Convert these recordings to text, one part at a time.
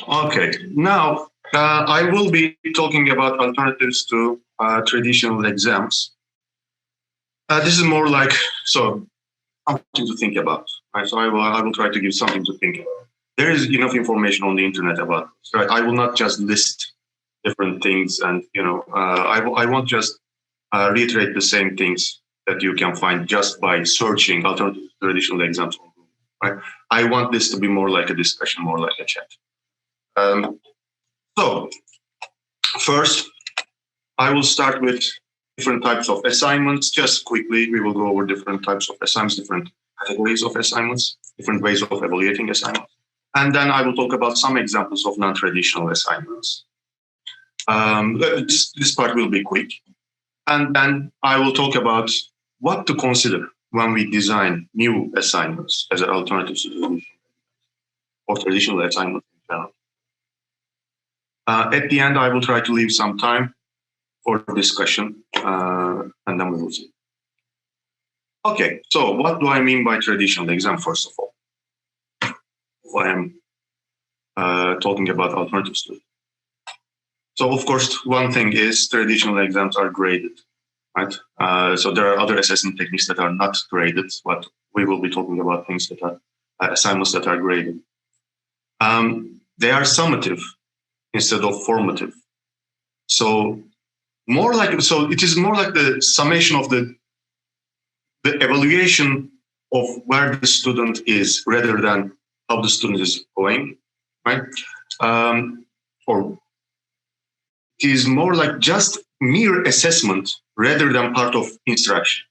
Okay, now I will be talking about alternatives to traditional exams. This is more like something to think about. Right? So I will try to give something to think about. There is enough information on the internet about this. Right? I will not just list different things, and I won't just reiterate the same things that you can find just by searching alternative to traditional exams on Google. Right? I want this to be more like a discussion, more like a chat. So first, I will start with different types of assignments. Just quickly, we will go over different types of assignments, different categories of assignments, different ways of evaluating assignments. And then I will talk about some examples of non-traditional assignments. This part will be quick. And then I will talk about what to consider when we design new assignments as an alternative to traditional or traditional assignments in general. At the end, I will try to leave some time for discussion, and then we will see. Okay, so what do I mean by traditional exam, first of all? If I am talking about alternatives to it. So, of course, one thing is traditional exams are graded, right? So there are other assessment techniques that are not graded, but we will be talking about things that are assignments that are graded. They are summative instead of formative. So it is more like the summation of the evaluation of where the student is rather than how the student is going, right? Or it is more like just mere assessment rather than part of instruction,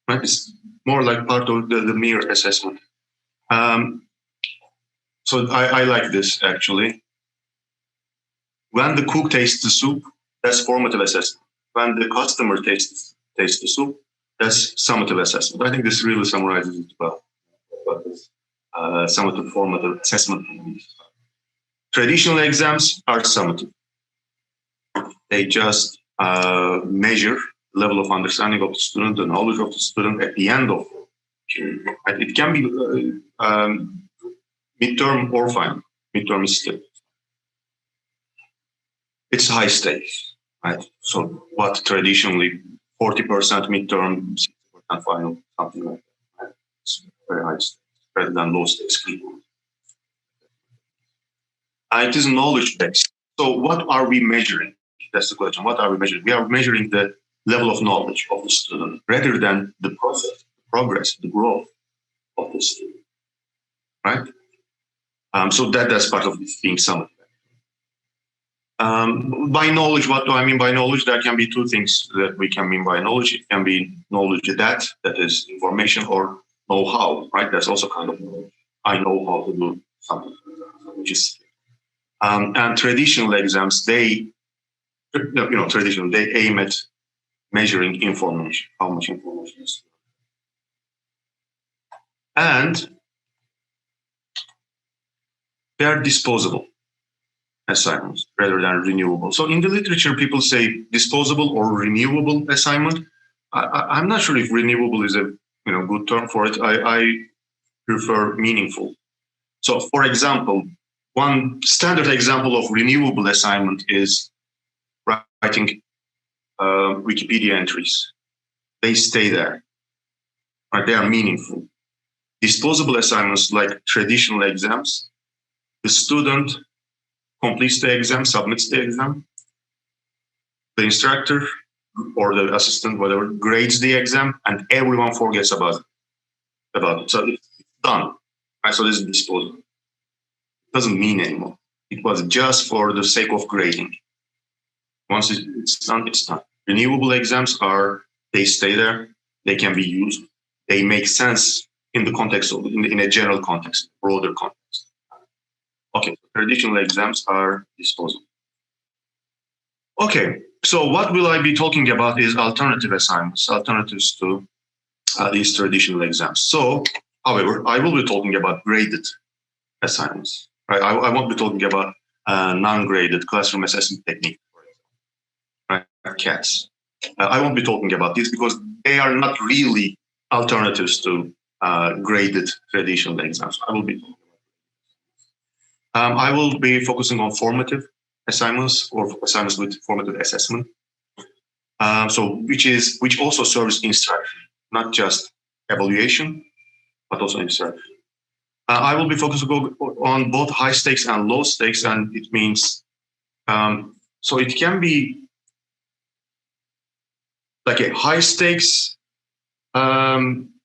right? It's more like part of the mere assessment. So I like this actually. When the cook tastes the soup, that's formative assessment. When the customer tastes the soup, that's summative assessment. I think this really summarizes it well. What is summative, formative assessment techniques. Traditional exams are summative. They just measure the level of understanding of the student, the knowledge of the student at the end of the period. It can be midterm or final. Midterm is still. It's high stakes, right? So what traditionally 40% midterm, 60% final, something like that. Right? It's very high stakes rather than low stakes. It is knowledge based. So what are we measuring? That's the question. What are we measuring? We are measuring the level of knowledge of the student rather than the process, the progress, the growth of the student, right? So that's part of this being summative. By knowledge, what do I mean by knowledge? There can be two things that we can mean by knowledge. It can be knowledge that is information, or know-how, right? That's also kind of knowledge. I know how to do something, which is and traditional exams, they aim at measuring information, how much information is. And they are disposable assignments rather than renewable. So in the literature, people say disposable or renewable assignment. I'm not sure if renewable is a good term for it. I prefer meaningful. So, for example, one standard example of renewable assignment is writing Wikipedia entries. They stay there. Right? They are meaningful. Disposable assignments like traditional exams, the student completes the exam, submits the exam. The instructor or the assistant, whatever, grades the exam, and everyone forgets about it. So it's done. Right? So this is disposable. It doesn't mean anymore. It was just for the sake of grading. Once it's done, it's done. Renewable exams they stay there. They can be used. They make sense in the context in a general context, broader context. Okay, traditional exams are disposable. Okay, so what will I be talking about is alternative assignments, alternatives to these traditional exams. So, however, I will be talking about graded assignments. Right? I won't be talking about non-graded classroom assessment technique, right? CATs. I won't be talking about these because they are not really alternatives to graded traditional exams. I will be talking I will be focusing on formative assignments or assignments with formative assessment. Which also serves instruction, not just evaluation, but also instruction. I will be focusing on both high stakes and low stakes, and it means so it can be like a high stakes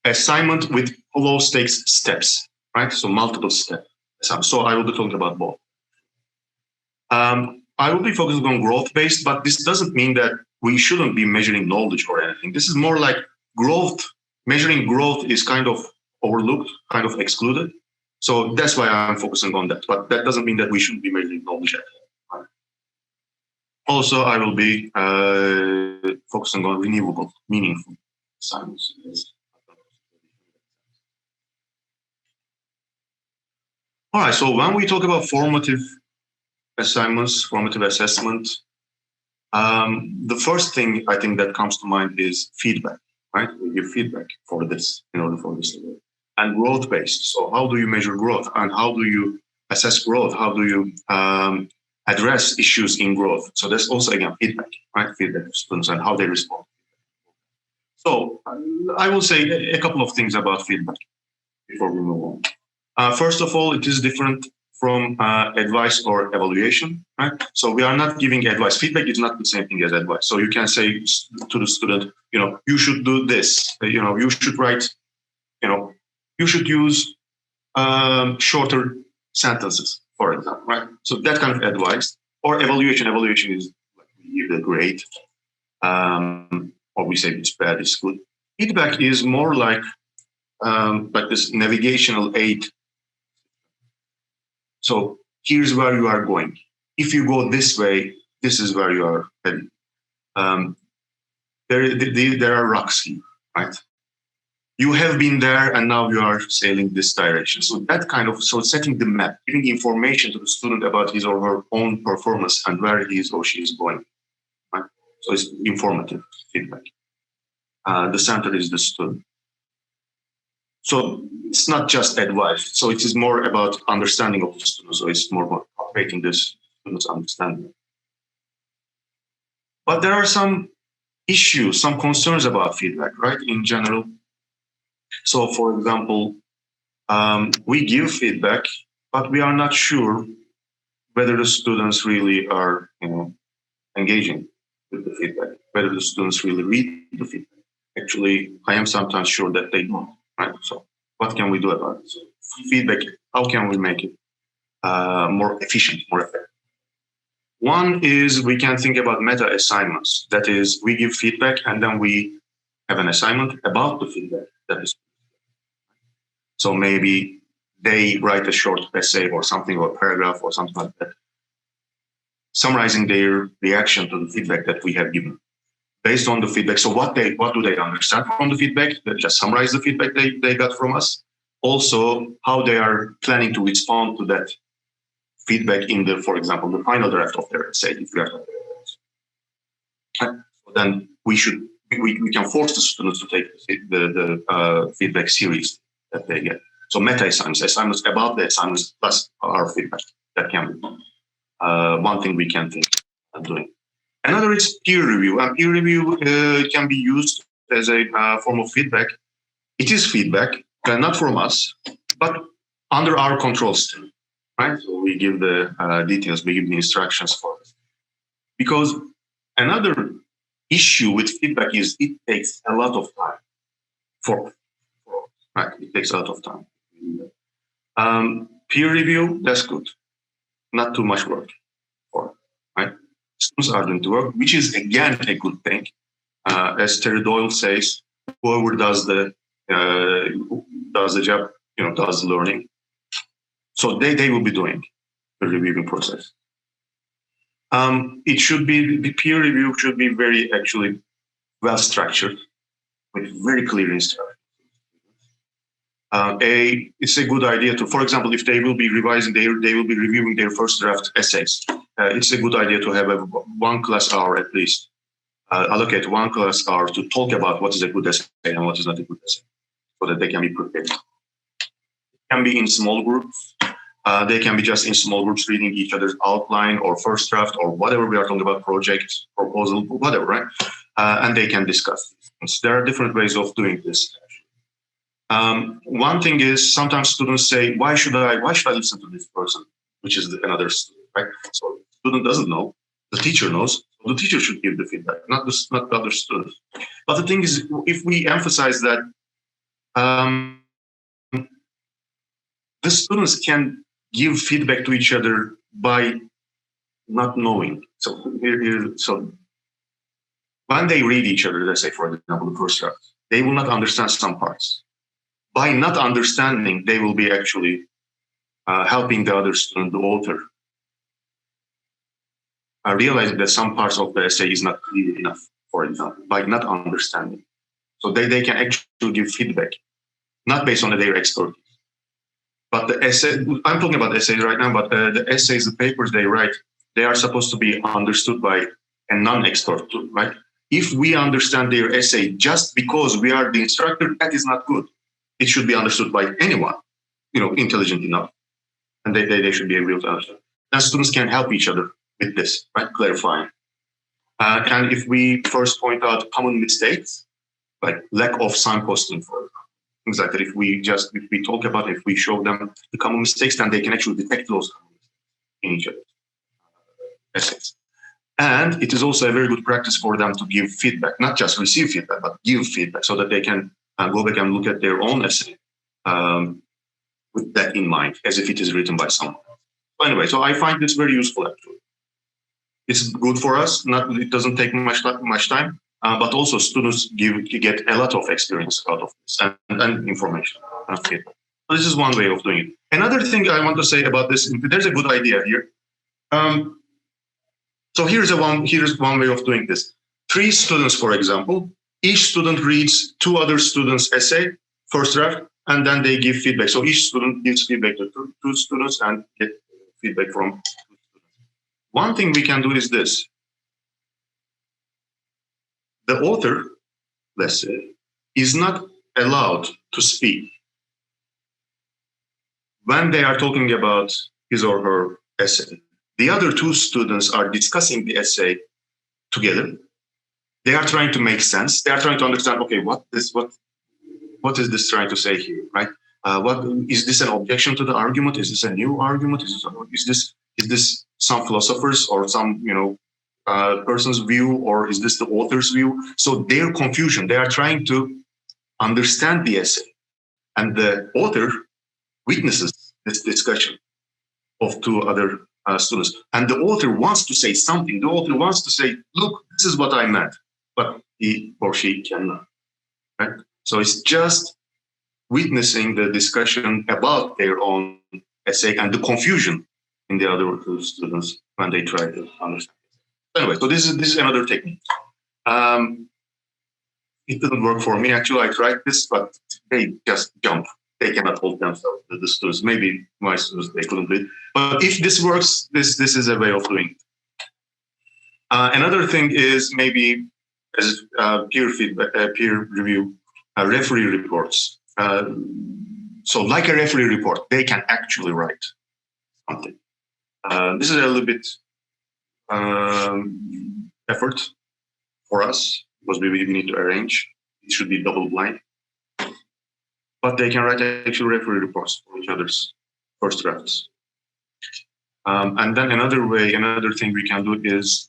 assignment with low stakes steps, right? So multiple steps. So I will be talking about both. I will be focusing on growth based, but this doesn't mean that we shouldn't be measuring knowledge or anything. This is more like growth. Measuring growth is kind of overlooked, kind of excluded. So that's why I'm focusing on that. But that doesn't mean that we shouldn't be measuring knowledge at all. Also, I will be focusing on renewable, meaningful assignments. All right, so when we talk about formative assignments, formative assessment, the first thing I think that comes to mind is feedback, right? We give feedback for this, in order for this to work. And growth-based. So how do you measure growth? And how do you assess growth? How do you address issues in growth? So that's also, again, feedback, right? Feedback to students and how they respond. So I will say a couple of things about feedback before we move on. First of all, it is different from advice or evaluation, right? So we are not giving advice. Feedback is not the same thing as advice. So you can say to the student, you should do this. You should write, you should use shorter sentences, for example, right? So that kind of advice. Or evaluation. Evaluation is like we give the grade, or we say it's bad, it's good. Feedback is more like this navigational aid. So here's where you are going. If you go this way, this is where you are heading. There are rocks here, right? You have been there and now you are sailing this direction. So that kind of, setting the map, giving information to the student about his or her own performance and where he is or she is going. Right? So it's informative feedback. The center is the student. So it's not just advice. So it is more about understanding of the student. So it's more about creating this student's understanding. But there are some issues, some concerns about feedback, right? In general. So, for example, we give feedback, but we are not sure whether the students really are, engaging with the feedback, whether the students really read the feedback. Actually, I am sometimes sure that they don't, right? So what can we do about it? So feedback, how can we make it more efficient, more effective? One is we can think about meta assignments. That is, we give feedback and then we have an assignment about the feedback that is. So maybe they write a short essay or something, or a paragraph or something like that, summarizing their reaction to the feedback that we have given. Based on the feedback, so what do they understand from the feedback? They just summarize the feedback they got from us. Also, how they are planning to respond to that feedback in the, for example, the final draft of their essay. If we are, then we can force the students to take the feedback seriously that they get. So meta assignments about the assignments plus our feedback. That can be one thing we can think of doing. Another is peer review. And peer review can be used as a form of feedback. It is feedback, not from us, but under our control still, right? So we give the details, we give the instructions for it. Because another issue with feedback is it takes a lot of time right? It takes a lot of time. Peer review, that's good. Not too much work for, right? Students are doing the work, which is again a good thing. As Terry Doyle says, whoever does the job, does the learning. So they will be doing the reviewing process. It should be, the peer review should be very actually well structured with very clear instructions. It's a good idea to, for example, if they will be revising, they will be reviewing their first draft essays. It's a good idea to have one class hour at least, allocate one class hour to talk about what is a good essay and what is not a good essay, so that they can be prepared. It can be in small groups. They can be just in small groups reading each other's outline or first draft or whatever we are talking about, project, proposal, whatever, right? And they can discuss these things. There are different ways of doing this. One thing is sometimes students say, why should I listen to this person, which is another student, right? So the student doesn't know, the teacher knows, so the teacher should give the feedback, not the other students. But the thing is, if we emphasize that the students can give feedback to each other by not knowing. So so when they read each other, let's say, for example, the first draft, they will not understand some parts. By not understanding, they will be actually helping the other student, the author, realizing that some parts of the essay is not clear enough, for example, by not understanding. So they can actually give feedback, not based on their expertise. But the essay, I'm talking about essays right now, but the essays, the papers they write, they are supposed to be understood by a non-expert too, right? If we understand their essay just because we are the instructor, that is not good. It should be understood by anyone, intelligent enough. And they should be able to understand. And students can help each other with this, right? Clarifying. And if we first point out common mistakes, like lack of signposting, for example, things like that, if we talk about it, if we show them the common mistakes, then they can actually detect those common mistakes in each other's essays. And it is also a very good practice for them to give feedback, not just receive feedback, but give feedback so that they can go back and look at their own essay with that in mind, as if it is written by someone. So anyway, so I find this very useful, actually. It's good for us. It doesn't take much time, but also students get a lot of experience out of this and information. Okay. So this is one way of doing it. Another thing I want to say about this, there's a good idea here. So here's one way of doing this. 3 students, for example, each student reads 2 other students' essay, first draft, and then they give feedback. So each student gives feedback to 2 students and get feedback from 2 students. One thing we can do is this. The author, let's say, is not allowed to speak when they are talking about his or her essay. The other 2 students are discussing the essay together. They are trying to make sense. They are trying to understand, okay, what is this trying to say here, right? What is this an objection to the argument? Is this a new argument? Is this some philosophers or some person's view, or is this the author's view? So their confusion, they are trying to understand the essay, and the author witnesses this discussion of 2 other students, and the author wants to say something. The author wants to say, look, this is what I meant, but he or she cannot, right? So it's just witnessing the discussion about their own essay and the confusion in the other 2 students when they try to understand. Anyway, so this is another technique. It didn't work for me. Actually, I tried this, but they just jump. They cannot hold themselves, the students. Maybe my students, they couldn't do it. But if this works, this is a way of doing it. Another thing is maybe as peer feedback, peer review, referee reports. So like a referee report, they can actually write something. This is a little bit effort for us because we need to arrange. It should be double blind. But they can write actual referee reports for each other's first drafts. And then another thing we can do is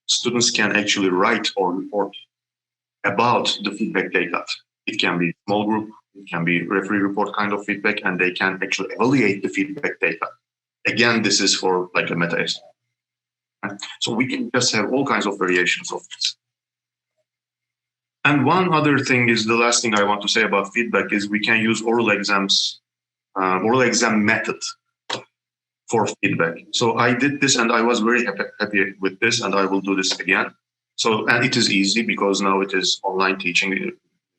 students can actually write or report about the feedback they got. It can be small group, it can be referee report kind of feedback, and they can actually evaluate the feedback they got. Again, this is for like a meta essay. So we can just have all kinds of variations of this. And one other thing is, the last thing I want to say about feedback is we can use oral exam method for feedback. So I did this and I was very happy with this, and I will do this again. So, and it is easy because now it is online teaching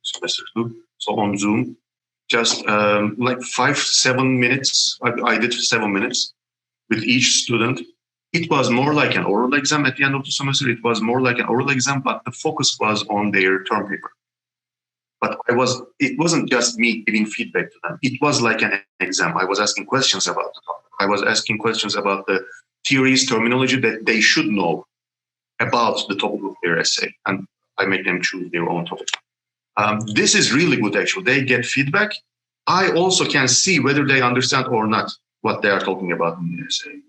semester 2. So on Zoom, just like 5-7 minutes, I did 7 minutes with each student. It was more like an oral exam at the end of the semester. It was more like an oral exam, but the focus was on their term paper. But it wasn't just me giving feedback to them. It was like an exam. I was asking questions about the topic. I was asking questions about the theories, terminology that they should know about the topic of their essay, and I make them choose their own topic. This is really good, actually. They get feedback. I also can see whether they understand or not what they are talking about in the essay.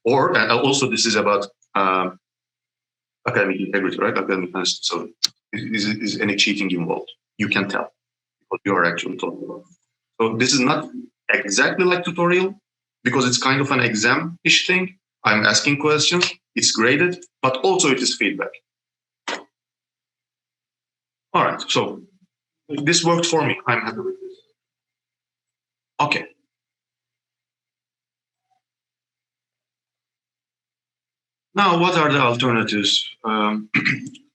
Also, this is about academic integrity, right? Academic honesty. So, is any cheating involved? You can tell what you are actually talking about. So, this is not exactly like tutorial because it's kind of an exam-ish thing. I'm asking questions. It's graded, but also it is feedback. All right. So, this worked for me. I'm happy with this. Okay. Now, what are the alternatives?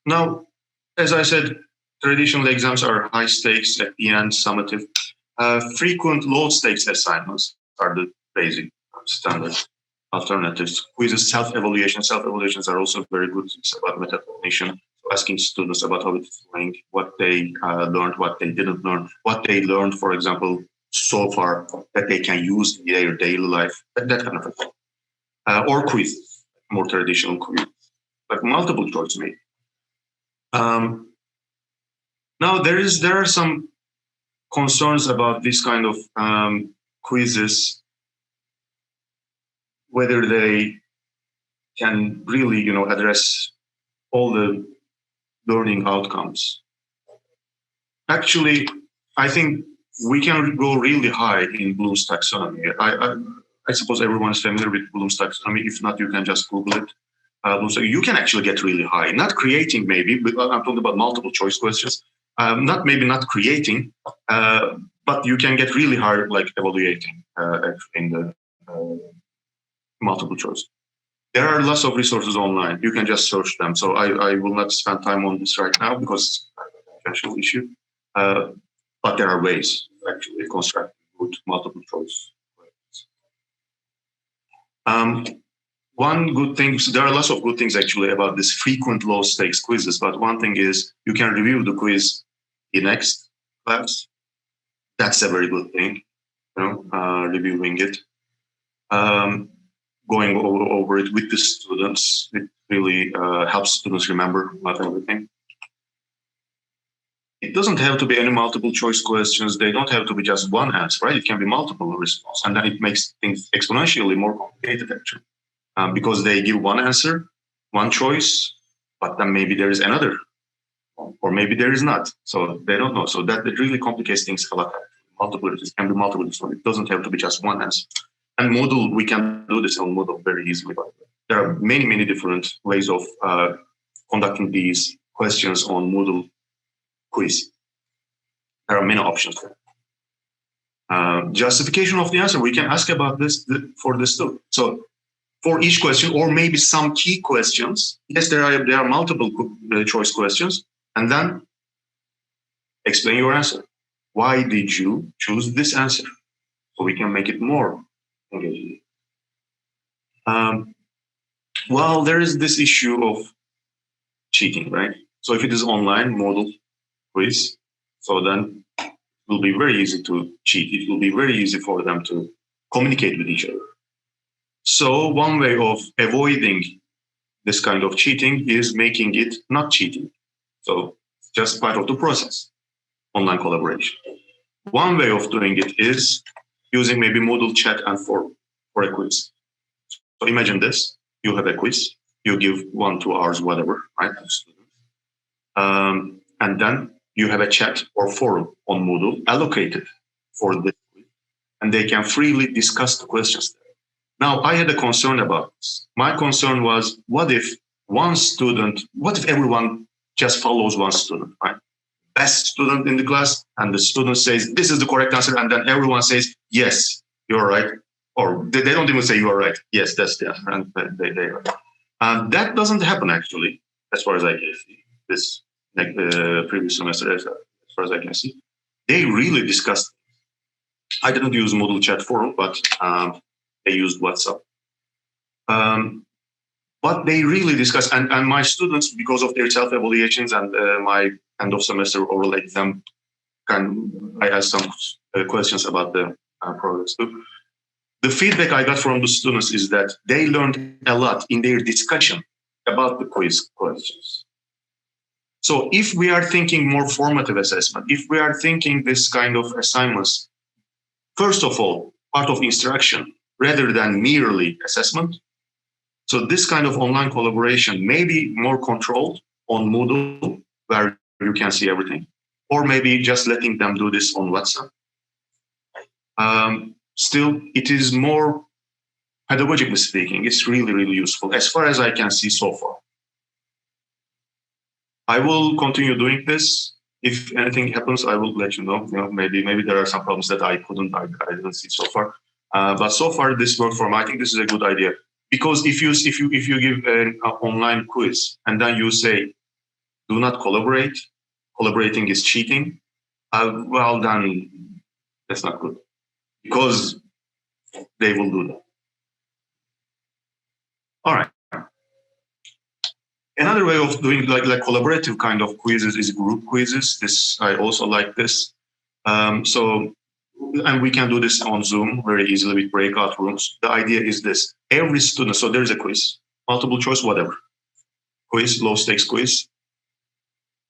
Now, as I said, traditional exams are high stakes at the end, summative. Frequent low stakes assignments are the basic standard alternatives. Quizzes, self-evaluation. Self-evaluations are also very good. It's about metacognition, so asking students about how it's going, what they learned, what they didn't learn, what they learned, for example, so far that they can use in their daily life, that kind of thing. Or quizzes, more traditional quizzes, like multiple choice maybe. Now there are some concerns about this kind of quizzes, whether they can really, address all the learning outcomes. Actually, I think we can go really high in Bloom's taxonomy. I suppose everyone is familiar with Bloom's taxonomy. If not, you can just Google it. So you can actually get really high. Not creating maybe, but I'm talking about multiple choice questions. Not creating, but you can get really high, like evaluating in the multiple choice. There are lots of resources online. You can just search them. So I will not spend time on this right now because it's a potential issue. But there are ways actually construct good multiple choice. One good thing, so there are lots of good things actually about this frequent low stakes quizzes, but one thing is you can review the quiz in next class. That's a very good thing, reviewing it. Going over it with the students, it really helps students remember about everything. It doesn't have to be any multiple choice questions. They don't have to be just one answer, right? It can be multiple response, and then it makes things exponentially more complicated actually. Because they give one answer, one choice, but then maybe there is another, or maybe there is not. So they don't know. So that really complicates things a lot. It can be multiple. So it doesn't have to be just one answer. And Moodle, we can do this on Moodle very easily. But there are many, many different ways of conducting these questions on Moodle quiz. There are many options. Justification of the answer, we can ask about this for this too. So for each question, or maybe some key questions. Yes, there are multiple choice questions, and then explain your answer. Why did you choose this answer? So we can make it more engaging. Well, there is this issue of cheating, right? So if it is online model quiz, so then it will be very easy to cheat. It will be very easy for them to communicate with each other. So one way of avoiding this kind of cheating is making it not cheating. So it's just part of the process, online collaboration. One way of doing it is using maybe Moodle chat and forum for a quiz. So imagine this, you have a quiz, you give 1-2 hours, whatever, right? And then you have a chat or forum on Moodle allocated for this quiz, and they can freely discuss the questions there. Now, I had a concern about this. My concern was, what if everyone just follows one student, right? Best student in the class, and the student says, this is the correct answer, and then everyone says, yes, you're right. Or they don't even say you are right. Yes, that's the answer, and they are. That doesn't happen, actually, as far as I can see, this previous semester, as far as I can see. They really discussed. I didn't use Moodle chat forum, but they used WhatsApp. But they really discuss, and my students, because of their self-evaluations and my end of semester oral exam, I asked some questions about the progress too. The feedback I got from the students is that they learned a lot in their discussion about the quiz questions. So if we are thinking more formative assessment, if we are thinking this kind of assignments, first of all, part of instruction rather than merely assessment, so this kind of online collaboration may be more controlled on Moodle, where you can see everything, or maybe just letting them do this on WhatsApp. Still, it is more, pedagogically speaking, it's really, really useful as far as I can see so far. I will continue doing this. If anything happens, I will let you know. Maybe there are some problems that I didn't see so far. But so far, this worked for me. I think this is a good idea, because if you give an online quiz and then you say, do not collaborate, collaborating is cheating, well, then that's not good, because they will do that. All right. Another way of doing like collaborative kind of quizzes is group quizzes. This, I also like this. And we can do this on Zoom very easily with breakout rooms. The idea is this: every student, so there's a quiz, multiple choice, whatever, quiz, low stakes quiz.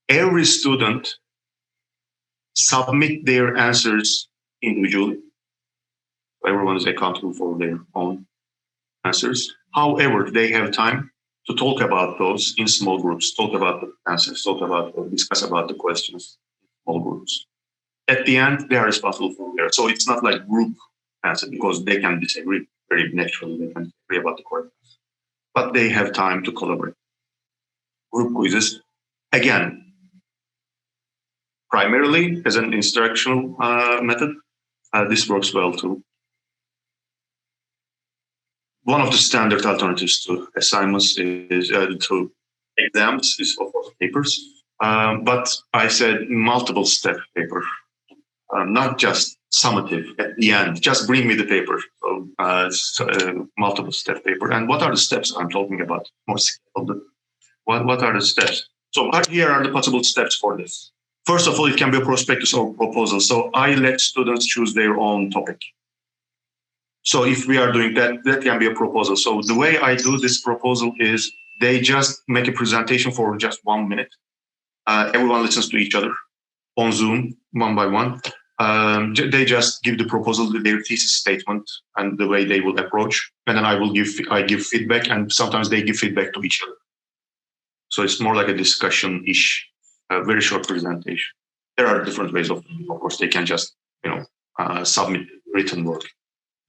Every student submit their answers individually. Everyone is accountable for their own answers. However, they have time to talk about those in small groups, talk about the answers, discuss about the questions in small groups. At the end, they are responsible for their. So it's not like group answer, because they can disagree very naturally. They can disagree about the correct answer, but they have time to collaborate. Group quizzes, again, primarily as an instructional method, this works well too. One of the standard alternatives to assignments is to exams is of course papers, but I said multiple step paper, not just summative at the end. Just bring me the paper. So multiple step paper. And what are the steps I'm talking about? More scaled. What are the steps? So here are the possible steps for this. First of all, it can be a prospectus or proposal. So I let students choose their own topic. So if we are doing that, that can be a proposal. So the way I do this proposal is they just make a presentation for just 1 minute. Everyone listens to each other on Zoom, one by one. They just give the proposal, their thesis statement, and the way they will approach. And then I give feedback, and sometimes they give feedback to each other. So it's more like a discussion-ish, a very short presentation. There are different ways of course, they can just, submit written work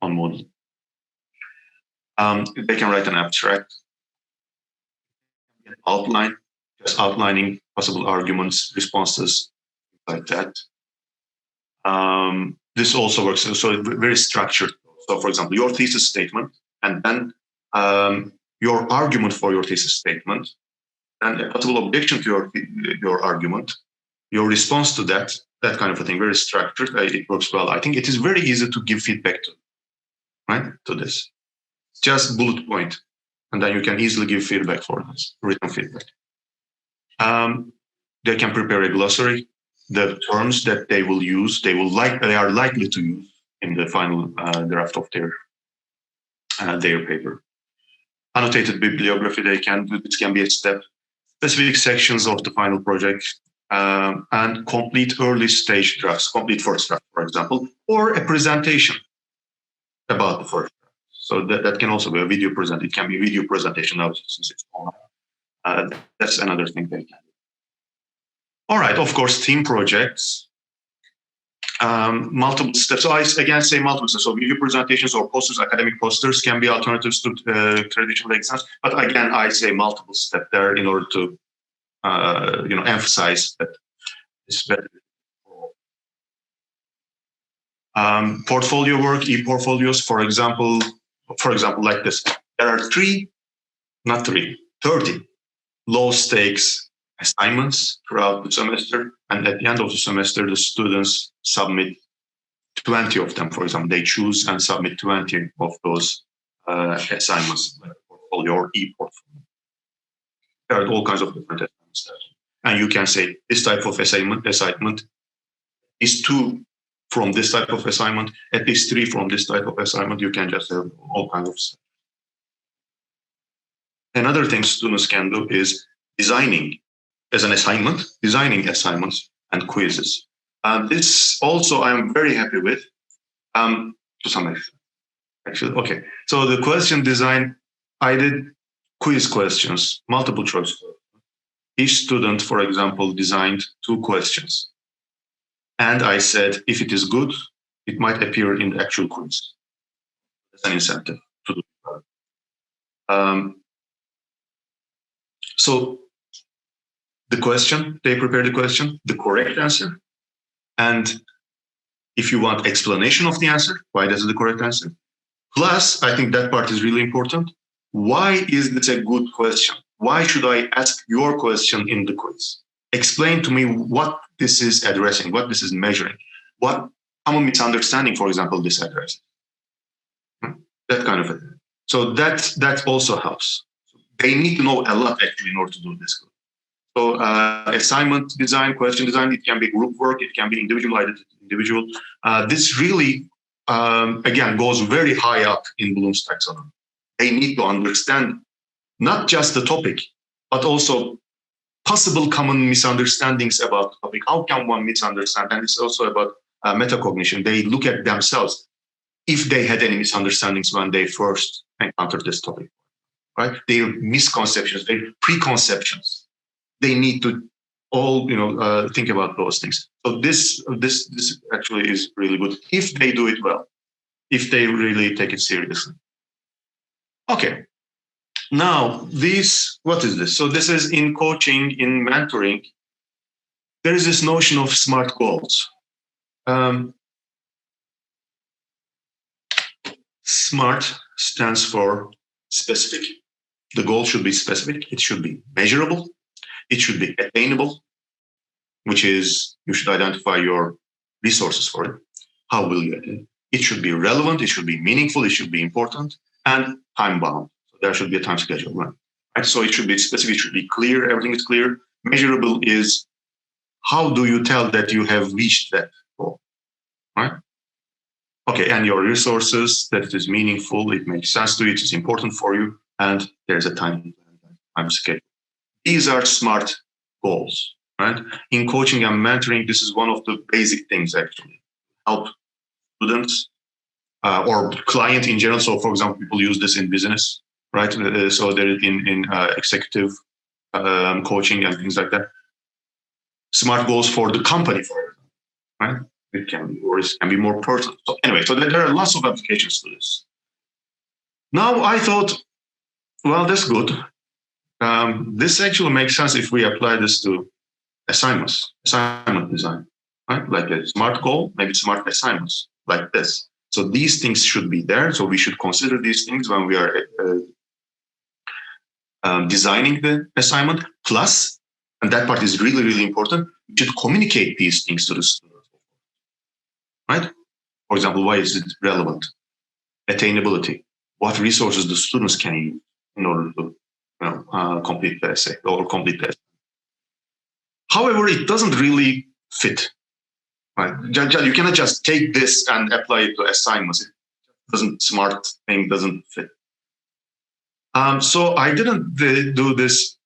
on Moodle. They can write an abstract, outline, just outlining possible arguments, responses, like that. This also works, so very structured. So, for example, your thesis statement, and then your argument for your thesis statement, and a possible objection to your argument, your response to that kind of a thing, very structured. It works well. I think it is very easy to give feedback to, right? To this, just bullet point, and then you can easily give feedback for this, written feedback. They can prepare a glossary, the terms that they will use, they are likely to use in the final draft of their paper. Annotated bibliography, this can be a step. Specific sections of the final project, and complete early stage drafts, complete first draft, for example, or a presentation about the first draft. So that can also be a video presentation. It can be a video presentation now since it's online. That's another thing they can do. All right, of course, team projects, multiple steps. So I again say multiple steps. So video presentations or posters, academic posters can be alternatives to traditional exams. But again, I say multiple steps there in order to emphasize that it's better. Portfolio work, e-portfolios, for example, like this. There are 30 low stakes assignments throughout the semester, and at the end of the semester, the students submit 20 of them. For example, they choose and submit 20 of those assignments, like portfolio or e-portfolio. There are all kinds of different assignments there. And you can say this type of assignment is too from this type of assignment, at least 3 from this type of assignment. You can just have all kinds of stuff. Another thing students can do is designing as an assignment, designing assignments and quizzes. This also I'm very happy with to some extent. Actually, okay. So the question design, I did quiz questions, multiple choice. Each student, for example, designed 2 questions. And I said, if it is good, it might appear in the actual quiz. That's an incentive to do it. So the question, they prepare the question, the correct answer. And if you want explanation of the answer, why that's the correct answer. Plus, I think that part is really important. Why is this a good question? Why should I ask your question in the quiz? Explain to me what this is addressing, what this is measuring, what common misunderstanding, for example, this addresses. That kind of thing. So that also helps. They need to know a lot actually in order to do this. So assignment design, question design, it can be group work, it can be individual. This really, again, goes very high up in Bloom's taxonomy. They need to understand not just the topic, but also possible common misunderstandings about the topic. How can one misunderstand? And it's also about metacognition. They look at themselves if they had any misunderstandings when they first encountered this topic, right? Their misconceptions, their preconceptions. They need to all, think about those things. So this actually is really good if they do it well, if they really take it seriously. Okay. Now, what is this? So this is in coaching, in mentoring, there is this notion of SMART goals. SMART stands for specific. The goal should be specific. It should be measurable. It should be attainable, which is you should identify your resources for it. How will you attain it? It should be relevant. It should be meaningful. It should be important and time bound. There should be a time schedule, right? So it should be specific, it should be clear, everything is clear. Measurable is how do you tell that you have reached that goal, right? Okay, and your resources, that it is meaningful, it makes sense to you, it is important for you, and there's a time schedule. These are SMART goals, right? In coaching and mentoring, this is one of the basic things actually. Help students or client in general. So for example, people use this in business, right? So there in executive coaching and things like that. SMART goals for the company, for example, right? It can be more personal. So anyway, so there are lots of applications to this. Now I thought, well, that's good. This actually makes sense if we apply this to assignment design, right? Like a SMART goal, maybe SMART assignments like this. So these things should be there. So we should consider these things when we are designing the assignment. Plus, and that part is really, really important, we should communicate these things to the student, right? For example, why is it relevant? Attainability. What resources the students can use in order to complete the essay or complete the essay. However, it doesn't really fit. Right? You cannot just take this and apply it to assignments. SMART thing doesn't fit. So I didn't do this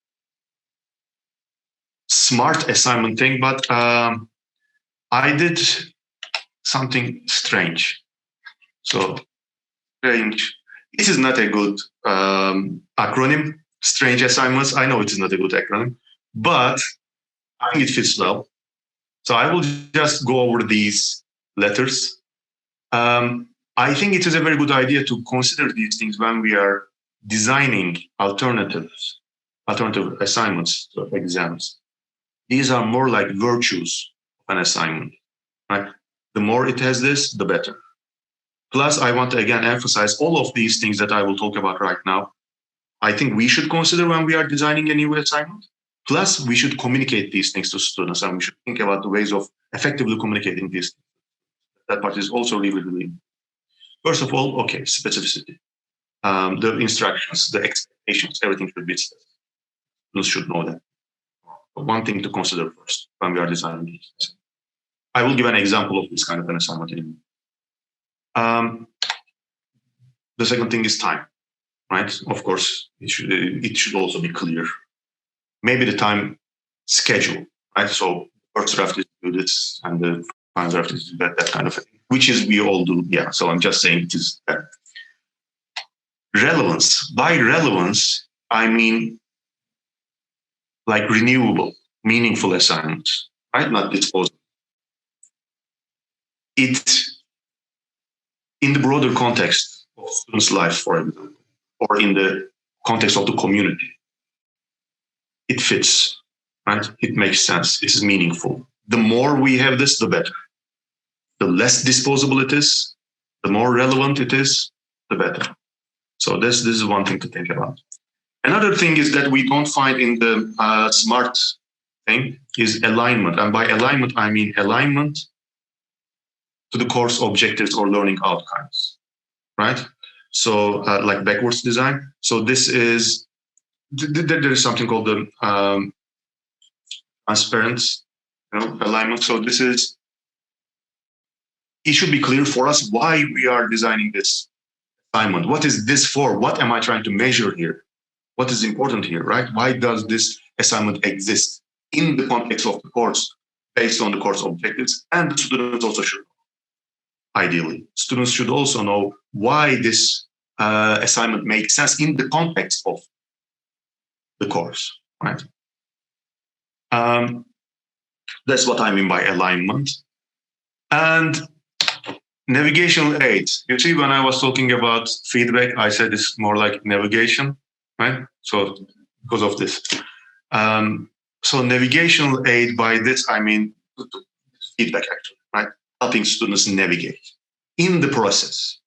SMART assignment thing, but I did something strange. So strange. This is not a good acronym. Strange assignments. I know it is not a good acronym, but I think it fits well. So I will just go over these letters. I think it is a very good idea to consider these things when we are designing alternative assignments to exams. These are more like virtues of an assignment, right? The more it has this, the better. Plus, I want to again emphasize all of these things that I will talk about right now. I think we should consider when we are designing a new assignment. Plus, we should communicate these things to students, and we should think about the ways of effectively communicating these things. That part is also really, really important. First of all, okay, specificity. The instructions, the expectations, everything should be specific. Students should know that. One thing to consider first when we are designing this. I will give an example of this kind of an assignment. The second thing is time, right? Of course, it should also be clear. Maybe the time schedule, right? So first draft is to do this, and the final draft is to do that kind of thing, which is we all do. Yeah. So I'm just saying it is that. Relevance. By relevance, I mean like renewable, meaningful assignments, right? Not disposable. It, in the broader context of students' life, for example, or in the context of the community, it fits, right? It makes sense. It is meaningful. The more we have this, the better. The less disposable it is, the more relevant it is, the better. So this is one thing to think about. Another thing is that we don't find in the SMART thing is alignment. And by alignment, I mean alignment to the course objectives or learning outcomes, right? So like backwards design. So this is, there is something called the transparent alignment. So this is, it should be clear for us why we are designing this assignment. What is this for? What am I trying to measure here? What is important here, right? Why does this assignment exist in the context of the course based on the course objectives? And the students also should know, ideally. Students should also know why this assignment makes sense in the context of the course, right? That's what I mean by alignment. And navigational aids. You see, when I was talking about feedback, I said it's more like navigation, right? So because of this. So navigational aid, by this, I mean feedback, actually, right? Helping students navigate in the process,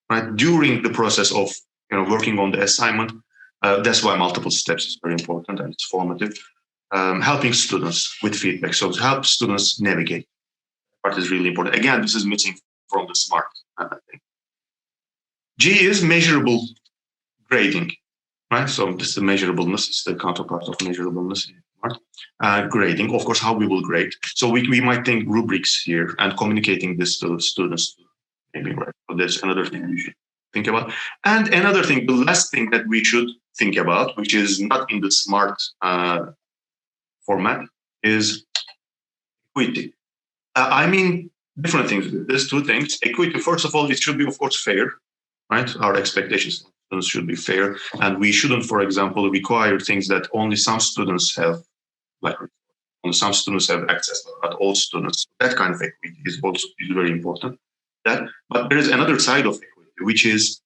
right? During the process of working on the assignment. That's why multiple steps is very important and it's formative. Helping students with feedback. So to help students navigate. Part is really important. Again, this is missing from the SMART thing. G is measurable grading, right? So this is the measurableness. It's the counterpart of measurableness in SMART. Grading, of course, how we will grade. So we might think rubrics here and communicating this to students, maybe, right? So that's another thing we should think about. And another thing, the last thing that we should think about, which is not in the SMART format, is equity. I mean, different things. There's two things. Equity, first of all, it should be, of course, fair, right? Our expectations should be fair. And we shouldn't, for example, require things that only some students have, like only some students have access, but all students. That kind of equity is also very important. But there is another side of equity, which is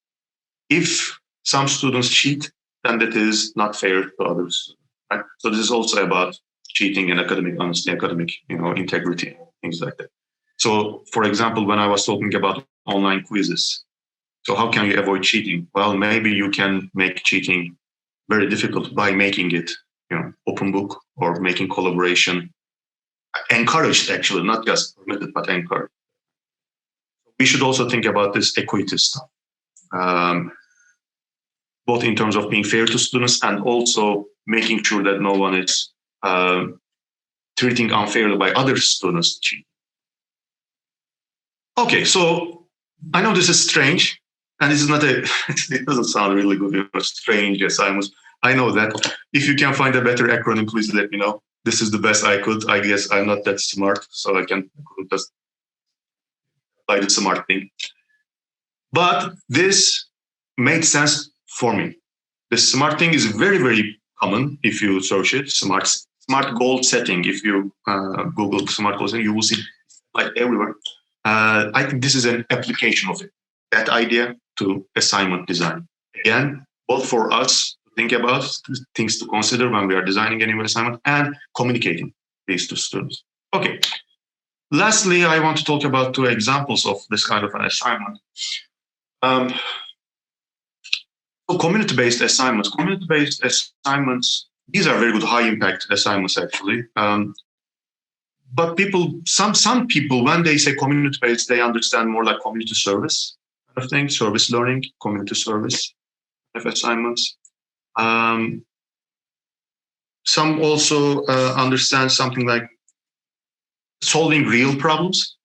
if some students cheat, then that is not fair to others, right? So this is also about cheating and academic honesty, academic integrity, things like that. So, for example, when I was talking about online quizzes, so how can you avoid cheating? Well, maybe you can make cheating very difficult by making it, open book or making collaboration encouraged, actually, not just permitted, but encouraged. We should also think about this equity stuff, both in terms of being fair to students and also making sure that no one is treating unfairly by other students cheating. Okay, so I know this is strange, and this is not it doesn't sound really good, strange assignments. I know that. If you can find a better acronym, please let me know. This is the best I could. I guess I'm not that smart, so I couldn't just apply the SMART thing. But this made sense for me. The SMART thing is very, very common if you search it. SMART goal setting. If you Google SMART goal setting, you will see like everywhere. I think this is an application of it, that idea to assignment design. Again, both for us to think about, things to consider when we are designing any assignment and communicating these to students. Okay. Lastly, I want to talk about two examples of this kind of an assignment. So community-based assignments. Community-based assignments, these are very good high-impact assignments, actually. But some people, when they say community-based, they understand more like community service kind of thing, service learning, community service kind of assignments. Some also understand something like solving real problems,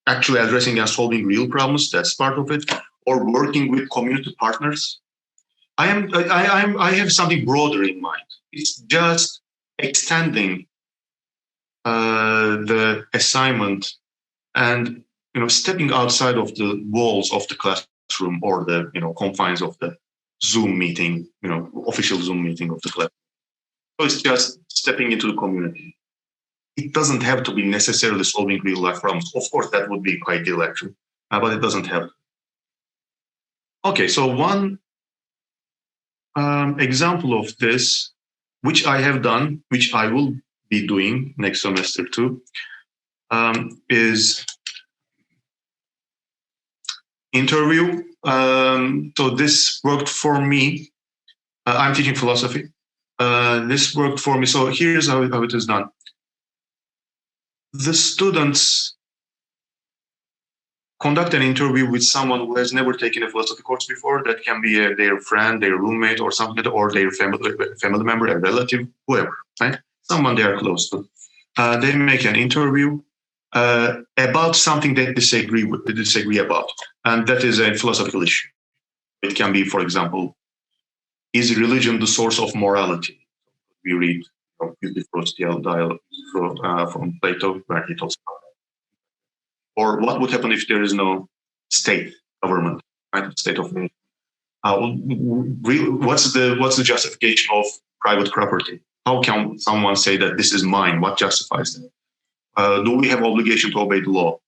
actually addressing and solving real problems. That's part of it. Or working with community partners. I have something broader in mind. It's just extending the assignment and stepping outside of the walls of the classroom or the confines of the Zoom meeting, official Zoom meeting of the class. So it's just stepping into the community. It doesn't have to be necessarily solving real life problems. Of course, that would be ideal actually, but it doesn't have to. Okay, so one example of this, which I have done, which I will be doing next semester too, is interview. So this worked for me. I'm teaching philosophy. This worked for me. So here's how it is done. The students conduct an interview with someone who has never taken a philosophy course before. That can be their friend, their roommate, or something, or their family member, a relative, whoever, right? Someone they are close to. They make an interview about something they disagree about, and that is a philosophical issue. It can be, for example, is religion the source of morality? We read the Frostial dialogue from Plato, where he talks about that. Or what would happen if there is no state government, right? State of what's the justification of private property? How can someone say that this is mine? What justifies that? Do we have obligation to obey the law?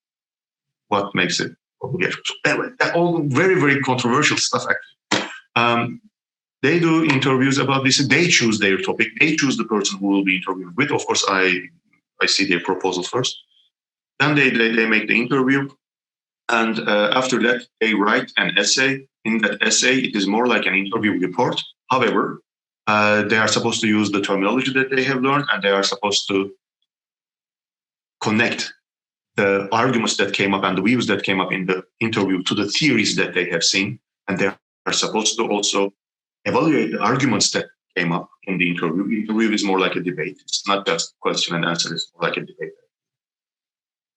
What makes it obligation? So anyway, that all very, very controversial stuff, actually. They do interviews about this. They choose their topic. They choose the person who will be interviewed with. Of course, I see their proposal first. Then they make the interview. And after that, they write an essay. In that essay, it is more like an interview report. However, they are supposed to use the terminology that they have learned, and they are supposed to connect the arguments that came up and the views that came up in the interview to the theories that they have seen. And they are supposed to also evaluate the arguments that came up in the interview. The interview is more like a debate. It's not just question and answer. It's more like a debate.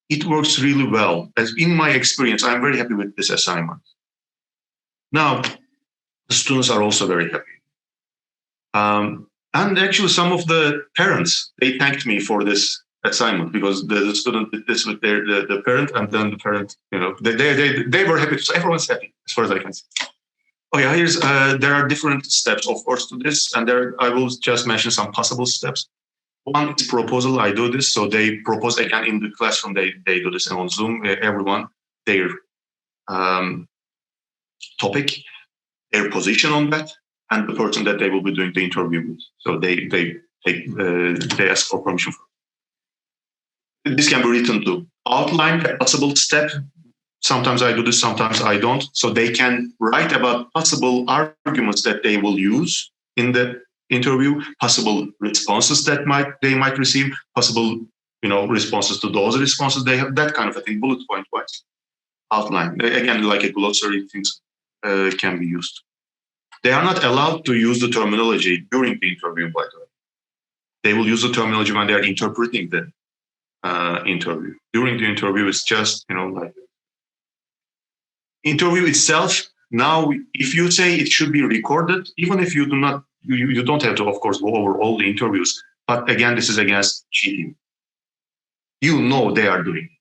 It works really well. As in my experience, I'm very happy with this assignment. Now, the students are also very happy. And actually, some of the parents, they thanked me for this assignment because the student did this with the parent, and then the parent, they were happy. So everyone's happy, as far as I can see. Oh yeah, there are different steps, of course, to this, and I will just mention some possible steps. One is proposal. I do this, so they propose again in the classroom. They do this on Zoom. Everyone their topic, their position on that, and the person that they will be doing the interview with. So they ask for permission. This can be written to outline a possible step. Sometimes I do this, sometimes I don't. So they can write about possible arguments that they will use in the interview, possible responses that they might receive, possible responses to those responses they have, that kind of a thing, bullet point wise. Outline. Again, like a glossary, things can be used. They are not allowed to use the terminology during the interview, by the way. They will use the terminology when they are interpreting the interview. During the interview, it's just, like interview itself. Now, if you say it should be recorded, even if you do not, you don't have to, of course, go over all the interviews. But again, this is against cheating. They are doing it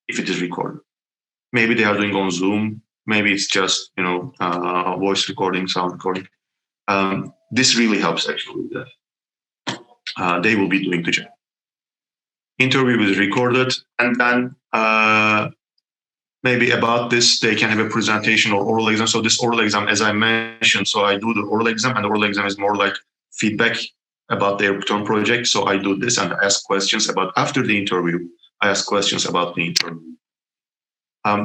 if it is recorded. Maybe they are doing on Zoom. Maybe it's just, voice recording, sound recording. This really helps, actually. They will be doing the job. Interview is recorded, and then maybe about this, they can have a presentation or oral exam. So this oral exam, as I mentioned, so I do the oral exam, and the oral exam is more like feedback about their term project. So I do this and ask questions after the interview. I ask questions about the interview.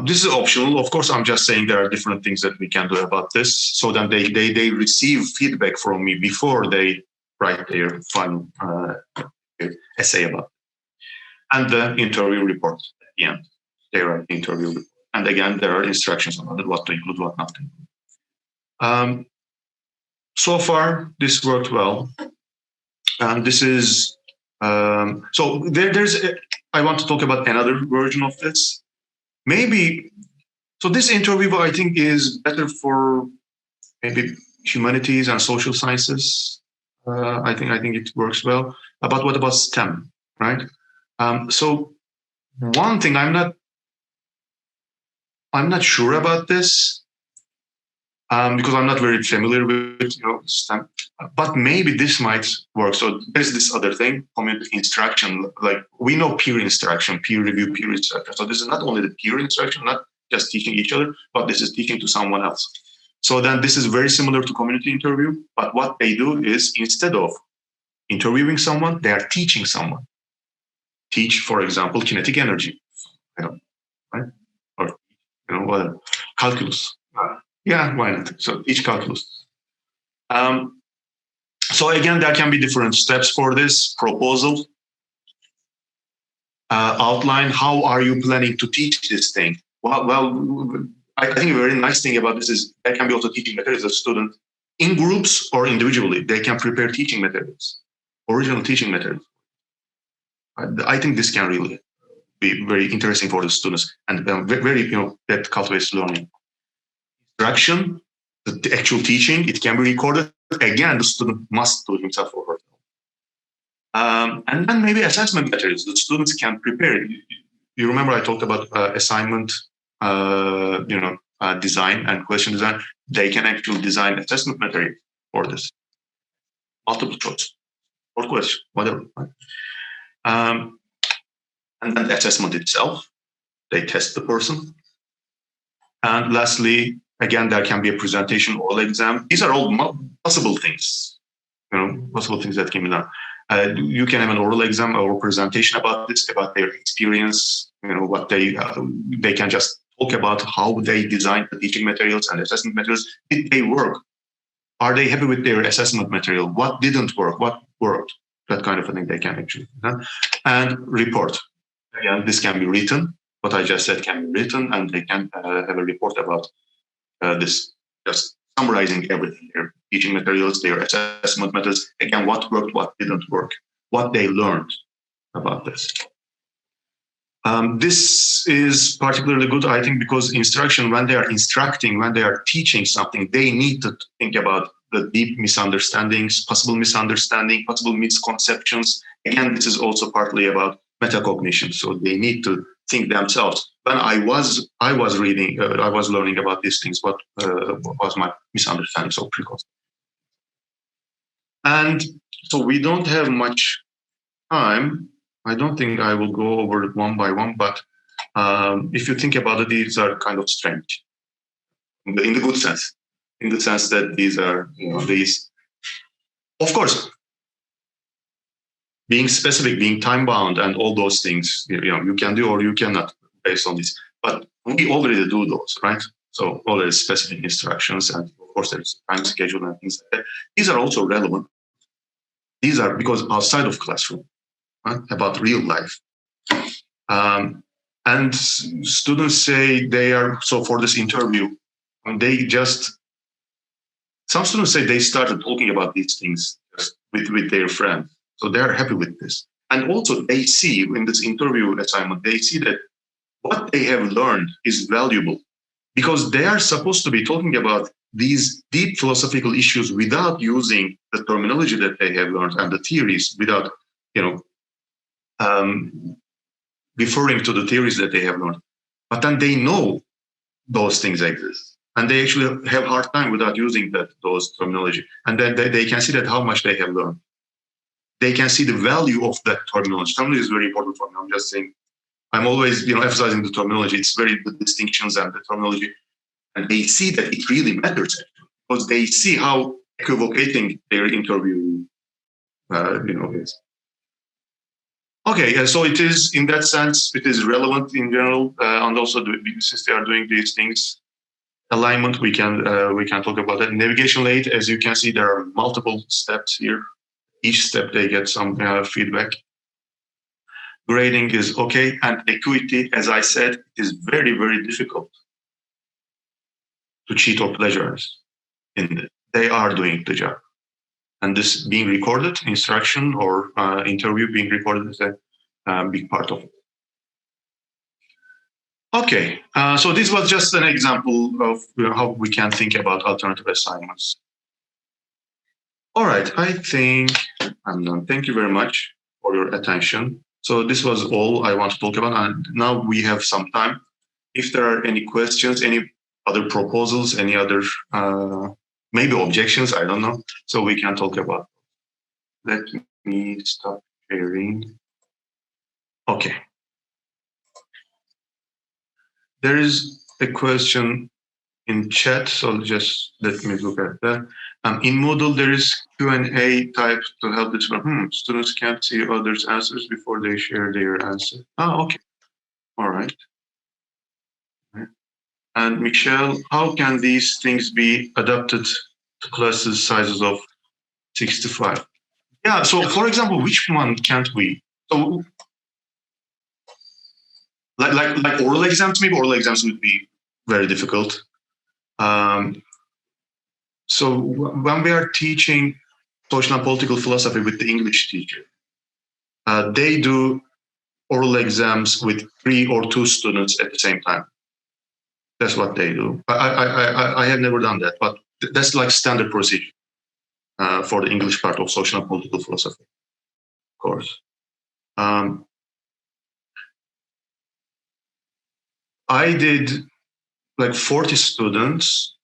This is optional. Of course, I'm just saying there are different things that we can do about this. So then they receive feedback from me before they write their final essay about it. And the interview report at the end. They write the interview report. And again, there are instructions on what to include, what not to include. So far, this worked well. And this is So I want to talk about another version of this. Maybe, so this interview I think is better for maybe humanities and social sciences. I think it works well. But what about STEM, right? So one thing I'm not sure about this because I'm not very familiar with STEM. But maybe this might work. So there's this other thing, community instruction. Like we know peer instruction, peer review, peer instruction. So this is not only the peer instruction, not just teaching each other, but this is teaching to someone else. So then this is very similar to community interview. But what they do is instead of interviewing someone, they are teaching someone. Teach, for example, kinetic energy, right? Or whatever, calculus. Yeah, why not? So teach calculus. So again, there can be different steps for this proposal. Outline, how are you planning to teach this thing? Well, I think a very nice thing about this is there can be also teaching materials as a student in groups or individually. They can prepare teaching materials, original teaching materials. I think this can really be very interesting for the students and very, that cultivates learning. Instruction, the actual teaching, it can be recorded. Again, the student must do it himself or herself. And then maybe assessment materials. The students can prepare. You remember I talked about assignment, design and question design. They can actually design assessment material for this. Multiple choice or question, whatever. And then the assessment itself, they test the person. And lastly, again, there can be a presentation, oral exam. These are all possible things, possible things that can be done. You can have an oral exam or presentation about this, about their experience, what they can just talk about how they designed the teaching materials and assessment materials. Did they work? Are they happy with their assessment material? What didn't work? What worked? That kind of a thing they can actually do. And report. Again, this can be written. What I just said can be written, and they can have a report about this, just summarizing everything, their teaching materials, their assessment methods, again, what worked, what didn't work, what they learned about this. This is particularly good, I think, because instruction, when they are instructing, when they are teaching something, they need to think about the deep misunderstandings, possible misconceptions. Again, this is also partly about metacognition. So they need to think themselves. When I was reading, I was learning about these things. What was my misunderstanding? So preconception. And so we don't have much time. I don't think I will go over it one by one, but if you think about it, these are kind of strange in the good sense, in the sense that these are, these, of course, being specific, being time bound, and all those things, you can do or you cannot based on this. But we already do those, right? So all the specific instructions, and of course there's time schedule and things like that. These are also relevant. These are because outside of classroom, right? About real life. And students say they are, so for this interview, some students say they started talking about these things with their friends. So they're happy with this. And also they see in this interview assignment, they see that what they have learned is valuable because they are supposed to be talking about these deep philosophical issues without using the terminology that they have learned and the theories, without, referring to the theories that they have learned. But then they know those things exist. And they actually have a hard time without using those terminology. And then they can see that how much they have learned. They can see the value of that terminology. Terminology is very important for me. I'm just saying, I'm always emphasizing the terminology. It's the distinctions and the terminology. And they see that it really matters, actually, because they see how equivocating their interview is. Okay, so it is, in that sense, it is relevant in general, and also since they are doing these things, alignment, we can talk about that. Navigation aid, as you can see, there are multiple steps here. Each step they get some feedback. Grading is okay, and equity, as I said, it is very, very difficult to cheat or plagiarize in it. They are doing the job. And this being recorded, instruction or interview being recorded is a big part of it. Okay, so this was just an example of how we can think about alternative assignments. All right, I think I'm done. Thank you very much for your attention. So this was all I want to talk about. And now we have some time. If there are any questions, any other proposals, any other maybe objections, I don't know. So we can talk about. Let me stop sharing. Okay. There is a question in chat, so just let me look at that. In Moodle, there is Q&A type to help this. Students can't see others' answers before they share their answer. Okay. All right. And Michelle, how can these things be adapted to classes sizes of 65? Yeah, so for example, which one can't we? So like oral exams, maybe oral exams would be very difficult. So when we are teaching social and political philosophy with the English teacher, they do oral exams with 3 or 2 students at the same time. That's what they do. I have never done that, but that's like standard procedure for the English part of social and political philosophy, of course. I did like 40 students.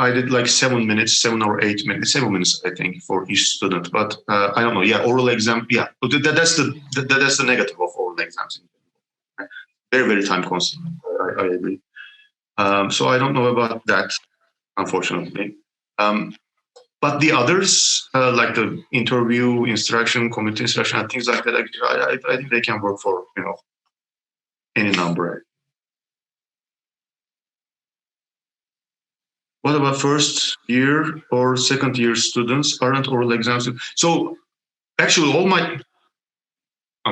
I did like 7 minutes, 7 or 8 minutes, 7 minutes, I think, for each student. But I don't know. Yeah, oral exam. Yeah, that's the negative of oral exams. Very, very time consuming. I agree. So I don't know about that, unfortunately. But the others, like the interview, instruction, community instruction, and things like that, I think they can work for any number. What about first year or second year students? Aren't oral exams? So actually, all my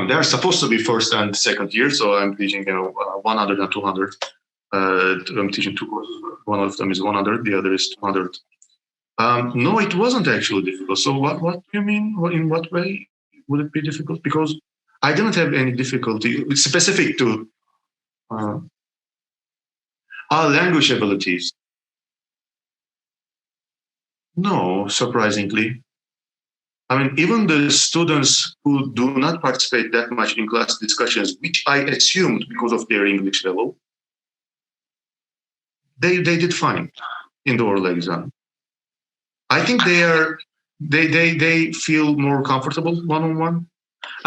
they're supposed to be first and second year. So I'm teaching 100 and 200. I'm teaching 2 courses. One of them is 100, the other is 200. No, it wasn't actually difficult. So what do you mean? In what way would it be difficult? Because I didn't have any difficulty specific to language abilities. No, surprisingly. I mean, even the students who do not participate that much in class discussions, which I assumed because of their English level, they did fine in the oral exam. I think they feel more comfortable one-on-one.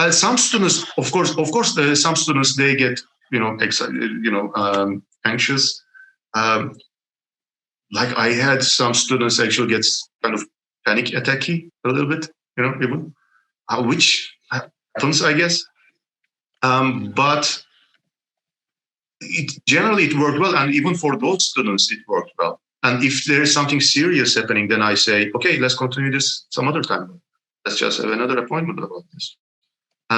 Some students, of course, some students they get excited, anxious. Like I had some students actually get kind of panic attacky a little bit, even which happens, I guess. But generally it worked well, and even for those students it worked well. And if there is something serious happening, then I say, okay, let's continue this some other time. Let's just have another appointment about this.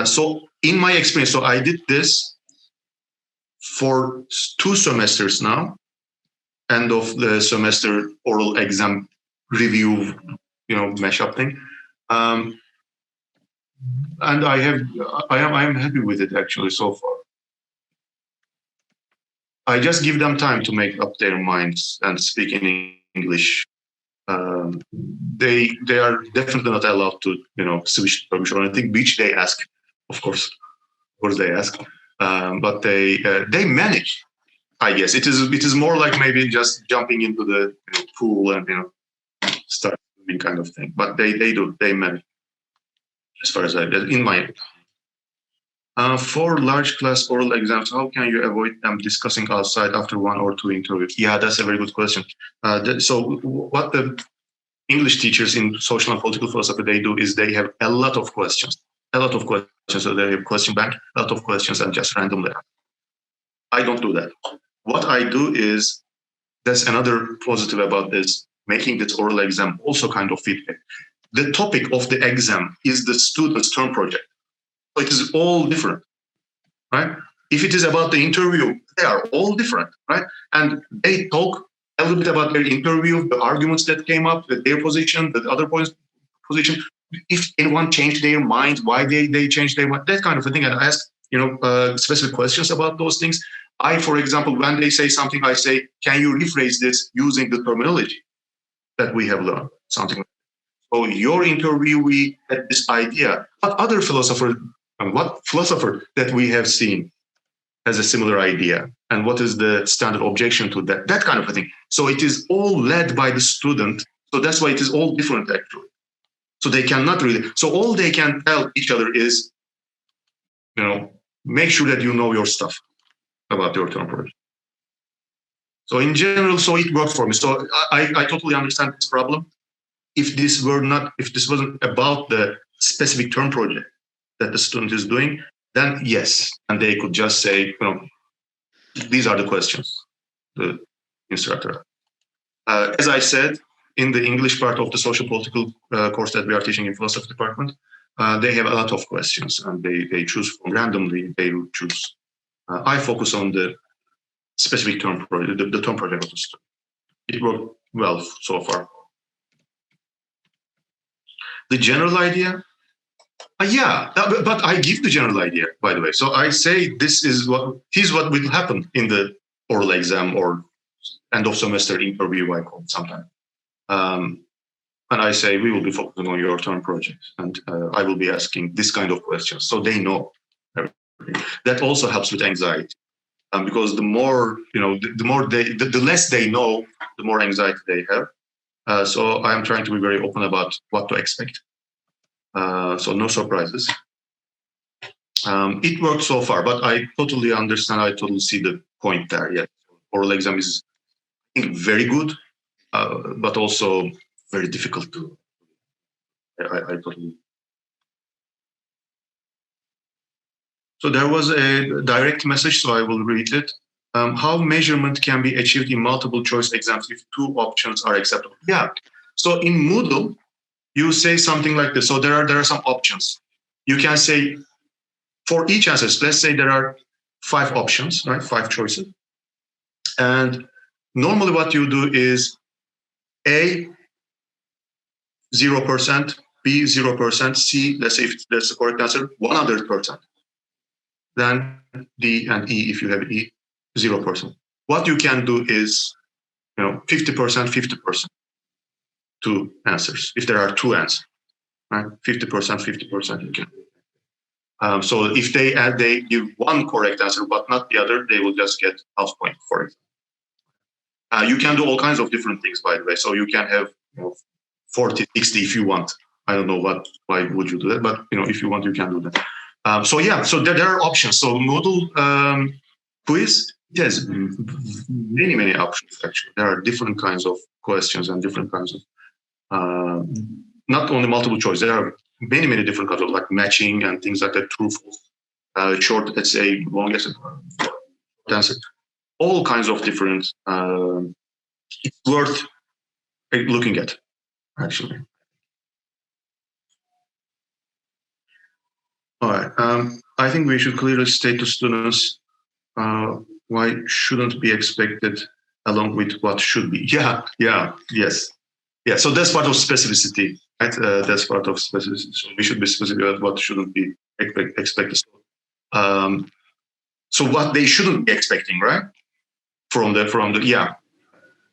So in my experience, so I did this for 2 semesters now. End of the semester oral exam review, mashup thing. And I am happy with it actually so far. I just give them time to make up their minds and speak in English. They are definitely not allowed to switch to Turkish or anything, which they ask, of course they ask, but they manage. I guess it is more like maybe just jumping into the pool and start doing kind of thing. But they manage as far as in my for large class oral exams, how can you avoid them discussing outside after 1 or 2 interviews? Yeah, that's a very good question. So what the English teachers in social and political philosophy they do is they have a lot of questions. So they have question bank, a lot of questions, and just randomly. I don't do that. What I do is, that's another positive about this, making this oral exam also kind of feedback. The topic of the exam is the student's term project. So it is all different, right? If it is about the interview, they are all different, right? And they talk a little bit about their interview, the arguments that came up, their position, the other points position. If anyone changed their mind, why they changed their mind, that kind of a thing. And I ask, specific questions about those things. I, for example, when they say something, I say, can you rephrase this using the terminology that we have learned? Something like that. So your interviewee had this idea. What philosopher that we have seen has a similar idea? And what is the standard objection to that? That kind of a thing. So it is all led by the student. So that's why it is all different, actually. So they cannot really. So all they can tell each other is, make sure that you know your stuff about your term project. So in general, so it worked for me. So I totally understand this problem. If this wasn't about the specific term project that the student is doing, then yes, and they could just say, these are the questions the instructor. As I said, in the English part of the social political course that we are teaching in philosophy department, they have a lot of questions, and they choose from randomly. They choose. I focus on the specific term project, the term project of the student. It worked well so far. The general idea, but I give the general idea, by the way. So I say here's what will happen in the oral exam or end of semester interview, I call it sometimes. And I say, we will be focusing on your term project, and I will be asking this kind of questions, so they know everything. That also helps with anxiety, because the more, the less they know, the more anxiety they have. So I am trying to be very open about what to expect. So no surprises. It worked so far, but I totally understand. I totally see the point there. Yeah, oral exam is, I think, very good, but also very difficult to. I totally. So there was a direct message, so I will read it. How measurement can be achieved in multiple choice exams if two options are acceptable? Yeah. So in Moodle, you say something like this. So there are some options. You can say for each answer, let's say there are 5 options, right? 5 choices. And normally what you do is A, 0%, B, 0%, C, let's say if that's the correct answer, 100%. Then D and E, if you have E, 0%. What you can do is, 50%, 50%. 2 answers. If there are 2 answers, right? 50%, 50% you can. So if they give one correct answer but not the other, they will just get half point for it. You can do all kinds of different things, by the way. So you can have 40, 60 if you want. I don't know why would you do that, but if you want, you can do that. So there are options. So Moodle quiz, it has many options. Actually, there are different kinds of questions and different kinds of. Not only multiple choice, there are many different kinds of like matching and things like that, true, false, short essay, long essay, answer, all kinds of different. It's worth looking at, actually. All right. I think we should clearly state to students why shouldn't be expected along with what should be. Yes. Yeah, so that's part of specificity, right? That's part of specificity. So we should be specific about what shouldn't be expected. So what they shouldn't be expecting, right? From the yeah.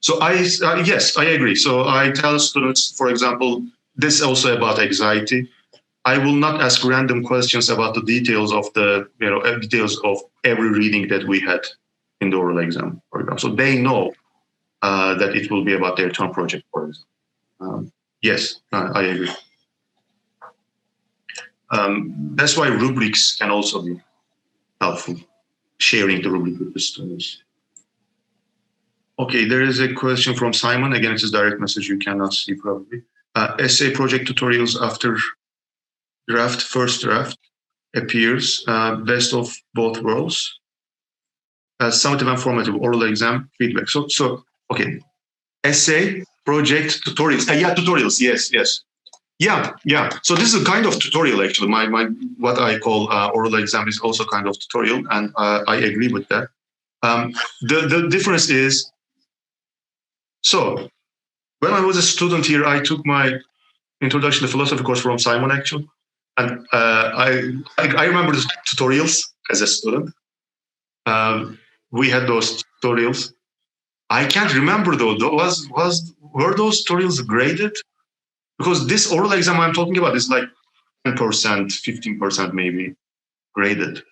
So yes, I agree. So I tell students, for example, this is also about anxiety. I will not ask random questions about the details of details of every reading that we had in the oral exam, for example. So they know that it will be about their term project, for example. Yes, I agree. That's why rubrics can also be helpful, sharing the rubric with the students. Okay, there is a question from Simon. Again, it's a direct message you cannot see probably. Essay project tutorials after first draft appears, best of both worlds. Summative and formative oral exam feedback. So okay, essay project tutorials. Tutorials. Yes. Yeah. So this is a kind of tutorial actually. My what I call oral exam is also kind of tutorial, and I agree with that. The difference is So when I was a student here, I took my introduction to philosophy course from Simon actually, and I remember the tutorials as a student. We had those tutorials. I can't remember though. Were those tutorials graded? Because this oral exam I'm talking about is like 10%, 15% maybe graded.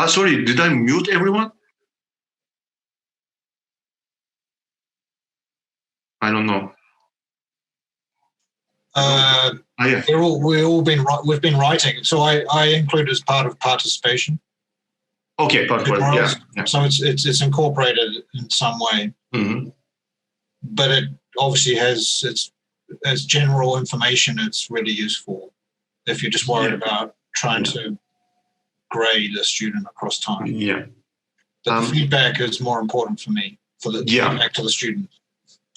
Sorry, did I mute everyone? I don't know. Yeah. We've been writing, so I include as part of participation. Okay, yeah. So it's incorporated in some way, but it obviously has as general information. It's really useful if you're just worried about trying to grade a student across time. Yeah, but the feedback is more important for me for the feedback to the student.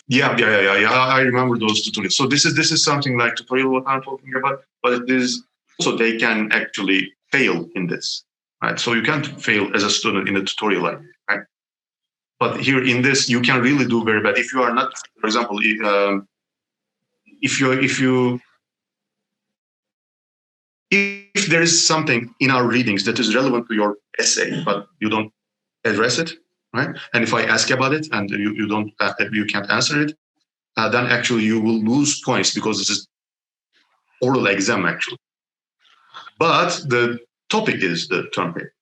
Yeah. I remember those tutorials. So this is something like tutorial what I'm talking about, but it is so they can actually fail in this, right? So you can't fail as a student in a tutorial, right? But here in this, you can really do very bad if you are not. For example, if there is something in our readings that is relevant to your essay, but you don't address it, right? And if I ask about it and you can't answer it, then actually you will lose points because this is oral exam actually. But the topic is the term paper.